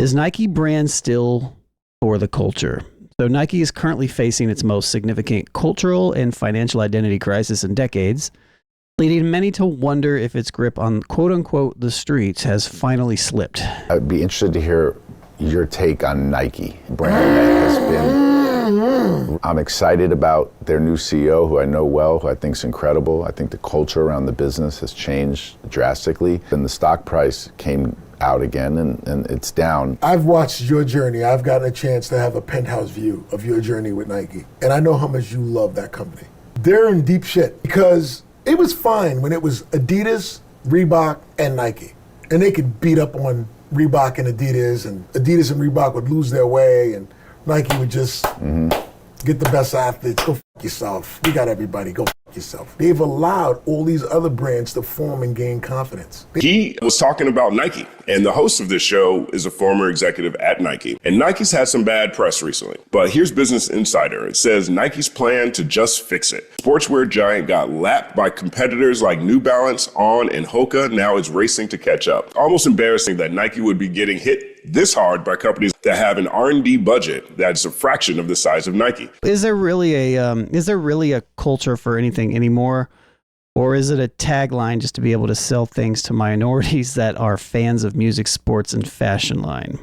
Is Nike brand still for the culture? So Nike is currently facing its most significant cultural and financial identity crisis in decades, leading many to wonder if its grip on quote-unquote the streets has finally slipped. I'd be interested to hear your take on Nike, a brand that has been... I'm excited about their new CEO, who I know well, who I think is incredible. I think the culture around the business has changed drastically, and the stock price came out again, and it's down. I've watched your journey. I've gotten a chance to have a penthouse view of your journey with Nike, and I know how much you love that company. They're in deep shit because it was fine when it was Adidas, Reebok, and Nike, and they could beat up on Reebok and Adidas and Reebok would lose their way, and Nike would just get the best athletes. Go f*** yourself. We got everybody. Go f*** yourself. They've allowed all these other brands to form and gain confidence. He was talking about Nike, and the host of this show is a former executive at Nike. And Nike's had some bad press recently. But here's Business Insider. It says Nike's plan to just fix it. Sportswear giant got lapped by competitors like New Balance, On, and Hoka. Now it's racing to catch up. Almost embarrassing that Nike would be getting hit this hard by companies that have an R&D budget that's a fraction of the size of Nike. Is there really a culture for anything anymore? Or is it a tagline just to be able to sell things to minorities that are fans of music, sports, and fashion line?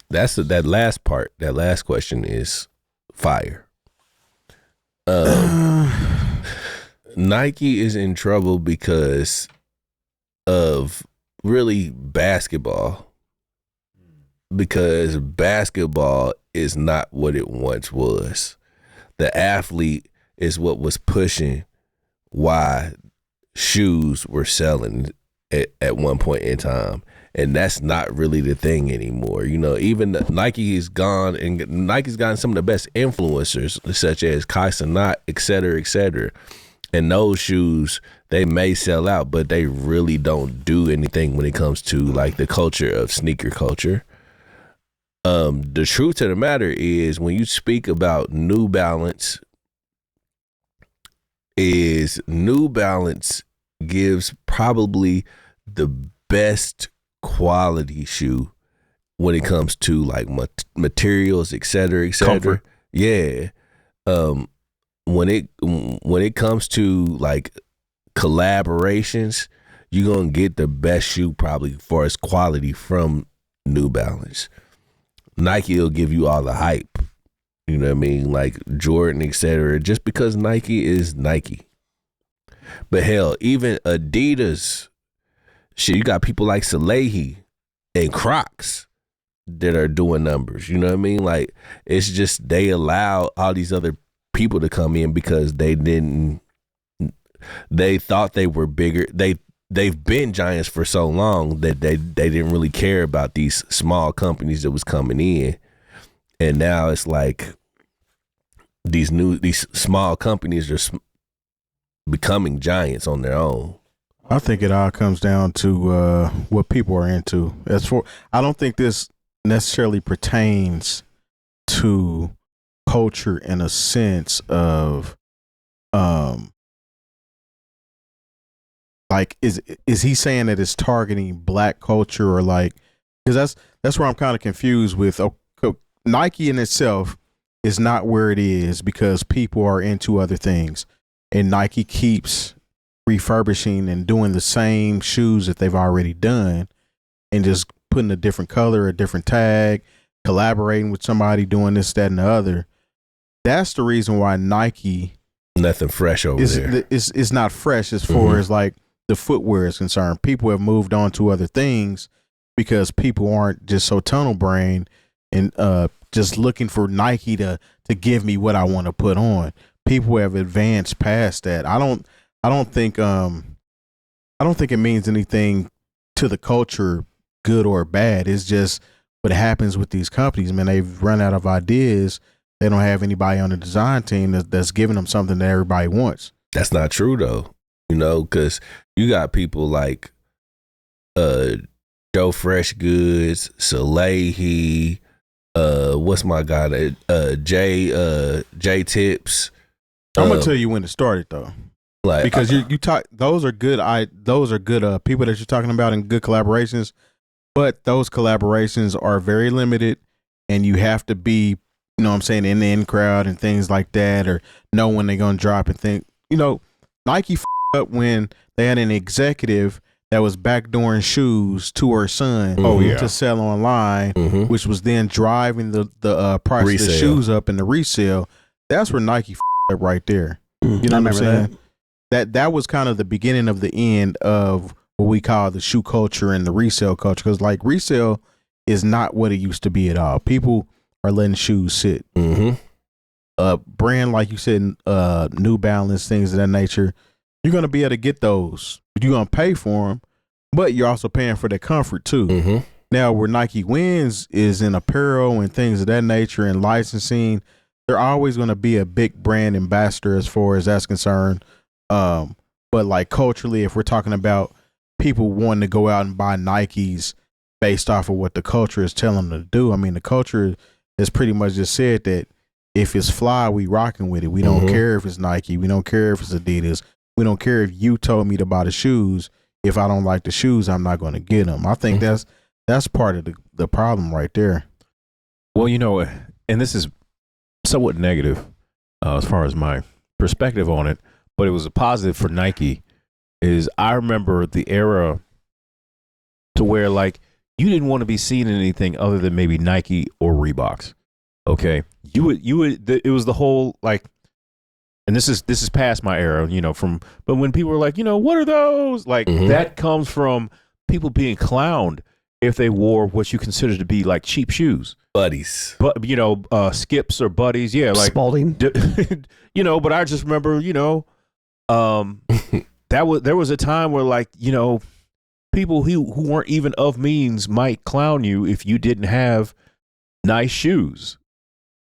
That last part, that last question is fire. Nike is in trouble because of really basketball. Because basketball is not what it once was. The athlete is what was pushing why shoes were selling at one point in time. And that's not really the thing anymore. You know, even Nike is gone, and Nike's gotten some of the best influencers, such as Kai Cenat, et cetera, et cetera. And those shoes, they may sell out, but they really don't do anything when it comes to like the culture of sneaker culture. The truth of the matter is, when you speak about New Balance, New Balance gives probably the best quality shoe when it comes to like materials, et cetera, et cetera. Comfort. Yeah. When it comes to like collaborations, you're gonna get the best shoe probably for its quality from New Balance. Nike will give you all the hype, you know what I mean, like Jordan, etc. Just because Nike is Nike. But hell, even Adidas, shit, you got people like Salehi and Crocs that are doing numbers. You know what I mean? Like, it's just they allow all these other people to come in because they thought they were bigger. They've been giants for so long that they didn't really care about these small companies that was coming in. And now it's like these small companies are becoming giants on their own. I think it all comes down to what people are into. I don't think this necessarily pertains to culture in a sense of like is he saying that it's targeting black culture, or like, because that's where I'm kind of confused with. Nike in itself is not where it is because people are into other things, and Nike keeps refurbishing and doing the same shoes that they've already done and just putting a different color, a different tag, collaborating with somebody, doing this, that, and the other. That's the reason why Nike nothing fresh over there. It's not fresh as far as like the footwear is concerned. People have moved on to other things because people aren't just so tunnel brained and just looking for Nike to give me what I want to put on. People have advanced past that. I don't think it means anything to the culture, good or bad. It's just what happens with these companies, man. They've run out of ideas. They don't have anybody on the design team that's giving them something that everybody wants. That's not true though, you know, because you got people like Joe Fresh Goods, Salehi, what's my guy, Jay Tips. I'm gonna tell you when it started though, like, because you talk. Those are good. Those are good people that you're talking about and good collaborations. But those collaborations are very limited, and you have to be, you know what I'm saying, in the in crowd and things like that, or know when they're going to drop and think. You know, Nike up when they had an executive that was backdooring shoes to her son to sell online, which was then driving the price resale. of the shoes up in the resale. That's where Nike up right there. You know what I'm saying? That was kind of the beginning of the end of what we call the shoe culture and the resale culture. Because like resale is not what it used to be at all. People are letting shoes sit. Brand like you said, New Balance, things of that nature. You're gonna be able to get those. You're gonna pay for them, but you're also paying for the comfort too. Now, where Nike wins is in apparel and things of that nature and licensing. They're always gonna be a big brand ambassador as far as that's concerned. But like culturally, if we're talking about people wanting to go out and buy Nikes based off of what the culture is telling them to do, I mean, the culture has pretty much just said that if it's fly, we rocking with it. We don't care if it's Nike. We don't care if it's Adidas. We don't care if you told me to buy the shoes. If I don't like the shoes, I'm not going to get them. I think that's part of the problem right there. Well, you know, and this is somewhat negative as far as my perspective on it, but it was a positive for Nike. Is I remember the era to where like you didn't want to be seen in anything other than maybe Nike or Reeboks. Okay, you would. It was the whole like. And this is past my era, you know, but when people were like, you know, what are those? Like that comes from people being clowned if they wore what you consider to be like cheap shoes. Buddies. But, you know, Skips or Buddies. Yeah. Like Spalding. You know, but I just remember, you know, there was a time where like, you know, people who weren't even of means might clown you if you didn't have nice shoes.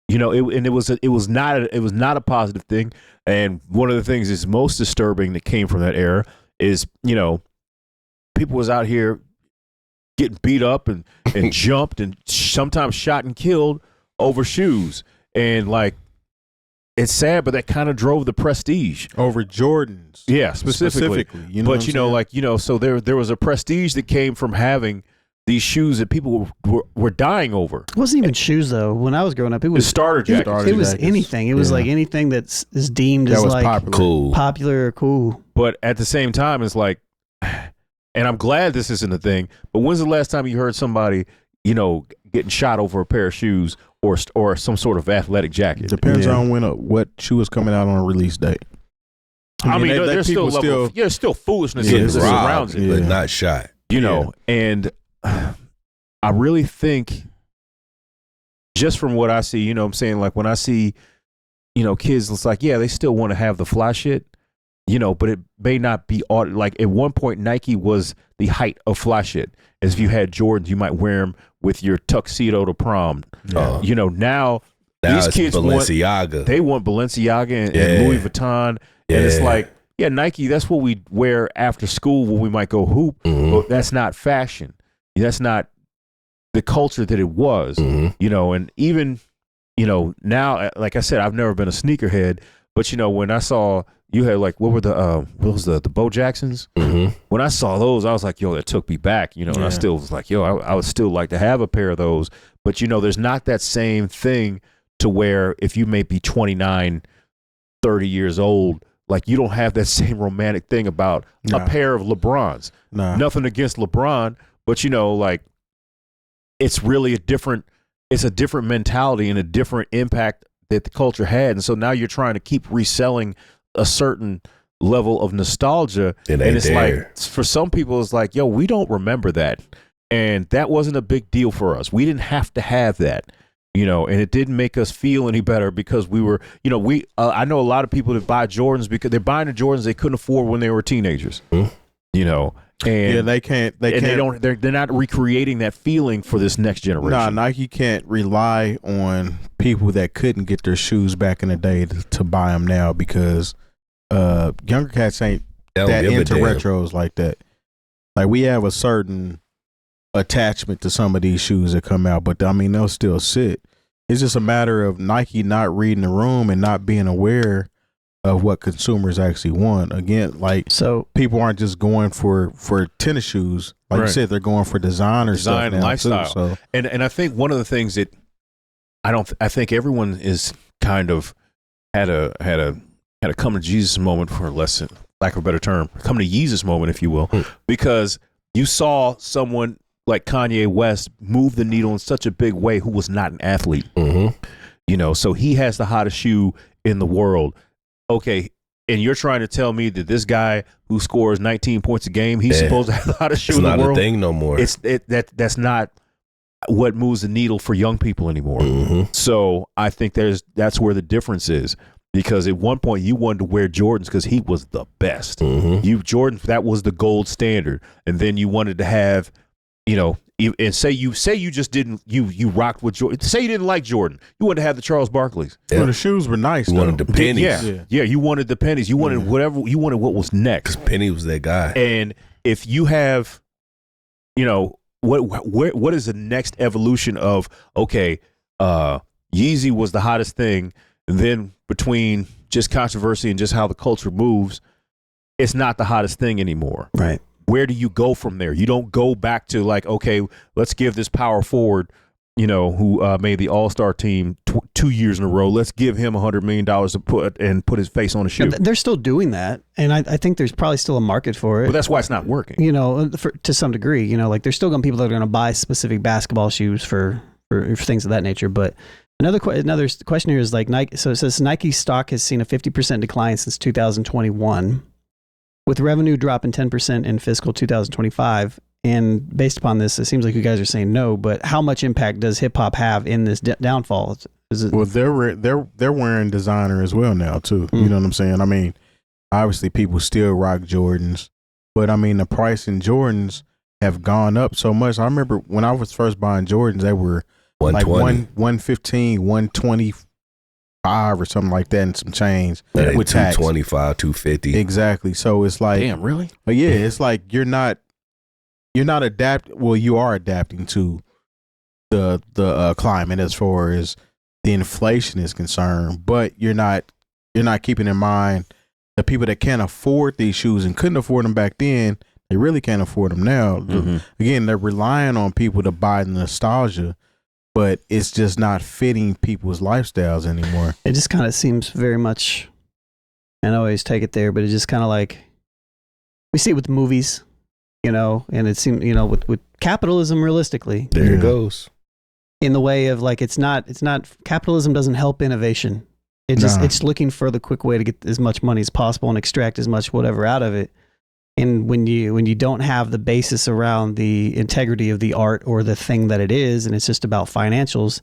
You know, it was not a positive thing. And one of the things that's most disturbing that came from that era is, you know, people was out here getting beat up and jumped and sometimes shot and killed over shoes. And like, it's sad, but that kind of drove the prestige over Jordans. Yeah, specifically. You know, but you know, like, you know, so there was a prestige that came from having these shoes that people were dying over. It wasn't even shoes though. When I was growing up, it was starter jackets. It was anything. It was like anything is deemed as like popular or cool. But at the same time, it's like, and I'm glad this isn't a thing. But when's the last time you heard somebody, you know, getting shot over a pair of shoes or some sort of athletic jacket? Depends on what shoe is coming out on a release date. I mean, there's still foolishness that surrounds it, but not shot. You know, and I really think just from what I see, you know what I'm saying? Like when I see, you know, kids, it's like, yeah, they still want to have the fly shit, you know, but it may not be like at one point Nike was the height of fly shit. As if you had Jordans, you might wear them with your tuxedo to prom. You know, now these kids want Balenciaga and Louis Vuitton. And it's like, yeah, Nike, that's what we wear after school when we might go hoop, but that's not fashion. That's not the culture that it was, you know, and even, you know, now, like I said, I've never been a sneakerhead, but, you know, when I saw you had like, what was the Bo Jacksons? When I saw those, I was like, yo, that took me back, you know, and I still was like, yo, I would still like to have a pair of those. But, you know, there's not that same thing to where if you may be 29, 30 years old, like you don't have that same romantic thing about a pair of LeBrons. Nothing against LeBron. But, you know, like, it's really a different mentality and a different impact that the culture had. And so now you're trying to keep reselling a certain level of nostalgia. And it's like, for some people, it's like, yo, we don't remember that. And that wasn't a big deal for us. We didn't have to have that, you know, and it didn't make us feel any better because we were, you know, I know a lot of people that buy Jordans because they're buying the Jordans they couldn't afford when they were teenagers, you know. And they're not recreating that feeling for this next generation. Nah, Nike can't rely on people that couldn't get their shoes back in the day to buy them now because younger cats ain't that into retros like that. Like we have a certain attachment to some of these shoes that come out, but I mean they'll still sit. It's just a matter of Nike not reading the room and not being aware of what consumers actually want. Again, like So people aren't just going for tennis shoes. Like you Right. said, they're going for designer Design stuff and now, lifestyle. too, so And I think one of the things that I think everyone is kind of had a come to Jesus moment, for lack of a better term, come to Jesus moment, if you will, because you saw someone like Kanye West move the needle in such a big way who was not an athlete. You know, so he has the hottest shoe in the world. Okay, and you're trying to tell me that this guy who scores 19 points a game, he's supposed to have the hottest shoe It's in the not world? a thing no more. That's not what moves the needle for young people anymore. So I think that's where the difference is, because at one point you wanted to wear Jordans because he was the best. Jordan, that was the gold standard, and then you wanted to have, you know, and say you just didn't you rocked with Jordan. Say you didn't like Jordan, you wanted to have the Charles Barkleys. well, the shoes were nice. You wanted the though. pennies. Yeah, you wanted the pennies. You wanted whatever. You wanted what was next. Penny was that guy. And if you have, you know, what is the next evolution of, okay, Yeezy was the hottest thing, and then between just controversy and just how the culture moves, it's not the hottest thing anymore. right. Where do you go from there? You don't go back to like, okay, let's give this power forward, you know, who made the All-Star team 2 years in a row. Let's give him $100 million to put his face on a shoe. They're still doing that, and I think there's probably still a market for it. But that's why it's not working. You know, to some degree, you know, like there's still going to be people that are going to buy specific basketball shoes for things of that nature. But another question here is like Nike. So it says Nike stock has seen a 50% decline since 2021, with revenue dropping 10% in fiscal 2025. And based upon this, it seems like you guys are saying no. But how much impact does hip hop have in this downfall? Is it? Well, they're wearing designer as well now too. You know what I'm saying? I mean, obviously people still rock Jordans, but I mean the price in Jordans have gone up so much. I remember when I was first buying Jordans, they were like 115, 125 or something like that, and some change with tax. 225, 250. Exactly. So it's like, Damn, really? but yeah, it's like you're not adapting. Well, you are adapting to the climate as far as the inflation is concerned, but you're not keeping in mind the people that can't afford these shoes and couldn't afford them back then. They really can't afford them now. Again, they're relying on people to buy the nostalgia, but it's just not fitting people's lifestyles anymore. It just kind of seems very much, and I always take it there, but it's just kind of like, we see it with movies, you know, and it seems, you know, with capitalism, realistically, There it goes. in the way of like, it's not, capitalism doesn't help innovation. It's looking for the quick way to get as much money as possible and extract as much whatever out of it. And when you don't have the basis around the integrity of the art or the thing that it is, and it's just about financials,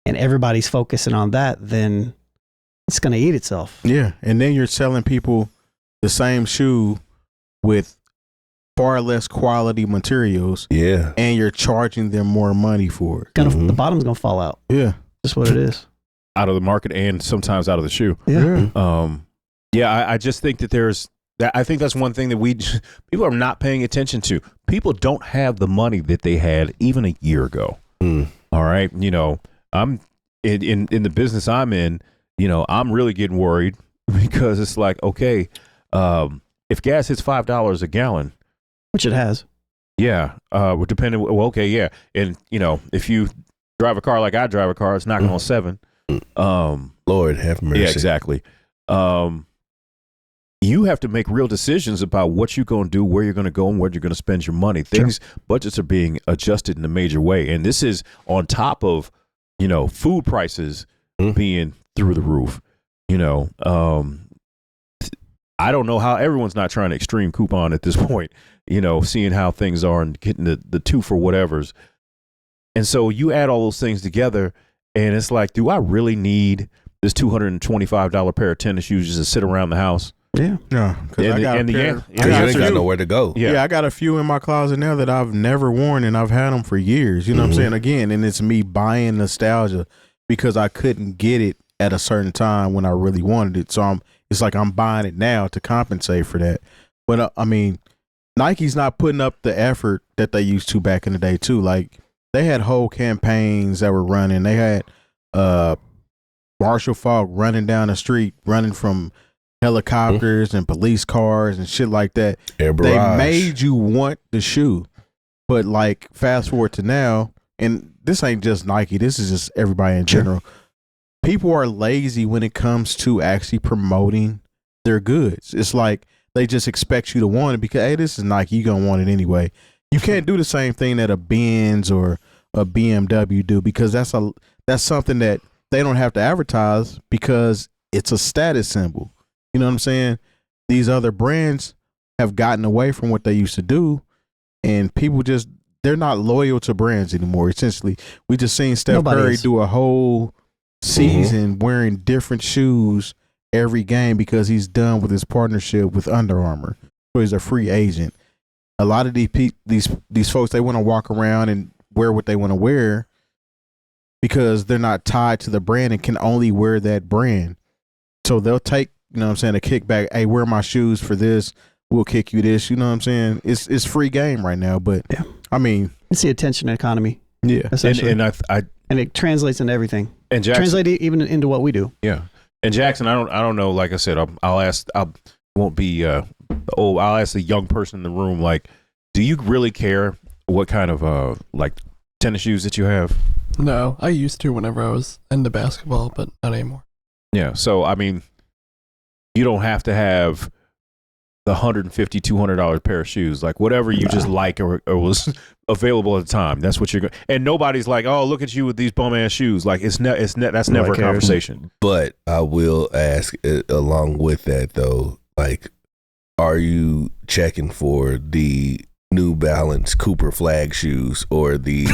and everybody's focusing on that, then it's going to eat itself. Yeah, and then you're selling people the same shoe with far less quality materials. Yeah. And you're charging them more money for it. The bottom's going to fall out. Yeah. Just what it is. Out of the market and sometimes out of the shoe. Yeah. I just think that I think that's one thing that people are not paying attention to. People don't have the money that they had even a year ago. All right. You know, I'm in the business I'm in, you know, I'm really getting worried because it's like, okay, if gas hits $5 a gallon, Which it has. yeah, depending. Well, okay, yeah, and you know, if you drive a car like I drive a car, it's knocking on 7. Lord have mercy. Yeah, exactly. You have to make real decisions about what you're going to do, where you're going to go, and where you're going to spend your money. Budgets are being adjusted in a major way, and this is on top of, you know, food prices being through the roof. You know, I don't know how everyone's not trying to extreme coupon at this point. You know, seeing how things are and getting the 2 for whatevers, and so you add all those things together, and it's like, do I really need this $225 pair of tennis shoes just to sit around the house? Yeah. Yeah. Because I got you ain't got nowhere to go. Yeah, I got a few in my closet now that I've never worn, and I've had them for years. You know what I'm saying? Again, and it's me buying nostalgia because I couldn't get it at a certain time when I really wanted it. So it's like I'm buying it now to compensate for that. But I mean, Nike's not putting up the effort that they used to back in the day too. Like they had whole campaigns that were running. They had Marshall Falk running down the street, running from helicopters and police cars and shit like that. Air They barrage. made you want the shoe. But like fast forward to now, and this ain't just Nike, this is just everybody in general. People are lazy when it comes to actually promoting their goods. It's like they just expect you to want it because, hey, this is Nike, you're gonna want it anyway. You can't do the same thing that a Benz or a BMW do because that's something that they don't have to advertise because it's a status symbol. You know what I'm saying? These other brands have gotten away from what they used to do, and people just, they're not loyal to brands anymore. Essentially, we just seen Steph Curry do a whole season wearing different shoes every game because he's done with his partnership with Under Armour. So he's a free agent. A lot of these folks, they want to walk around and wear what they want to wear because they're not tied to the brand and can only wear that brand. So they'll take, you know what I'm saying, a kickback. Hey, wear my shoes for this. We'll kick you this. You know what I'm saying? It's free game right now. But yeah. I mean, it's the attention economy. Yeah, essentially. And it translates into everything. And Jackson, translate it even into what we do. Yeah. And Jackson, I don't know. Like I said, I'll ask. I won't be old. I'll ask the young person in the room. Like, do you really care what kind of like tennis shoes that you have? No, I used to whenever I was into basketball, but not anymore. Yeah. So I mean, you don't have to have the $150, $200 pair of shoes. Like whatever you just like or was available at the time. That's what you're going. And nobody's like, oh, look at you with these bum ass shoes. Like that's never a conversation. But I will ask along with that though, like, are you checking for the New Balance Cooper flag shoes or the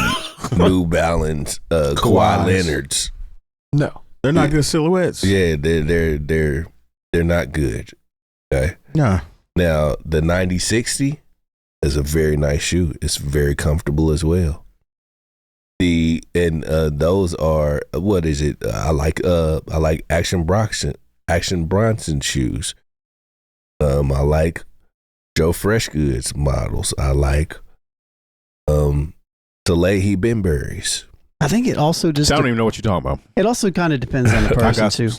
New Balance Kawhi Leonards? No, they're not good silhouettes. Yeah, they're not good. Okay. Nah. Now the 9060 is a very nice shoe. It's very comfortable as well. Those are, what is it? I like Action Bronson shoes. I like Joe Freshgoods models. I like Salehi Benberries. I think it also just I don't even know what you're talking about. It also kind of depends on the person too.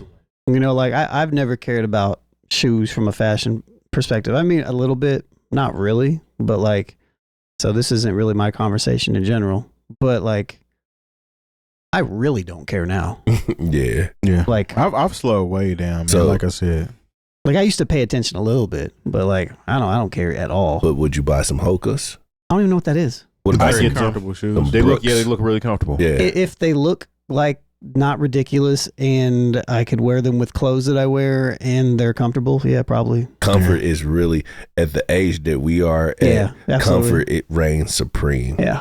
You know, like I've never cared about shoes from a fashion perspective. I mean, a little bit, not really, but like, so this isn't really my conversation in general, but like, I really don't care now. Yeah. Like I've slowed way down, man, like I said. Like I used to pay attention a little bit, but like, I don't care at all. But would you buy some Hokas? I don't even know what that is. What about Very some comfortable shoes? They look really comfortable. Yeah. If they look like not ridiculous and I could wear them with clothes that I wear and they're comfortable, yeah, probably. Comfort is really, at the age that we are at, Yeah, absolutely. comfort, it reigns supreme. Yeah.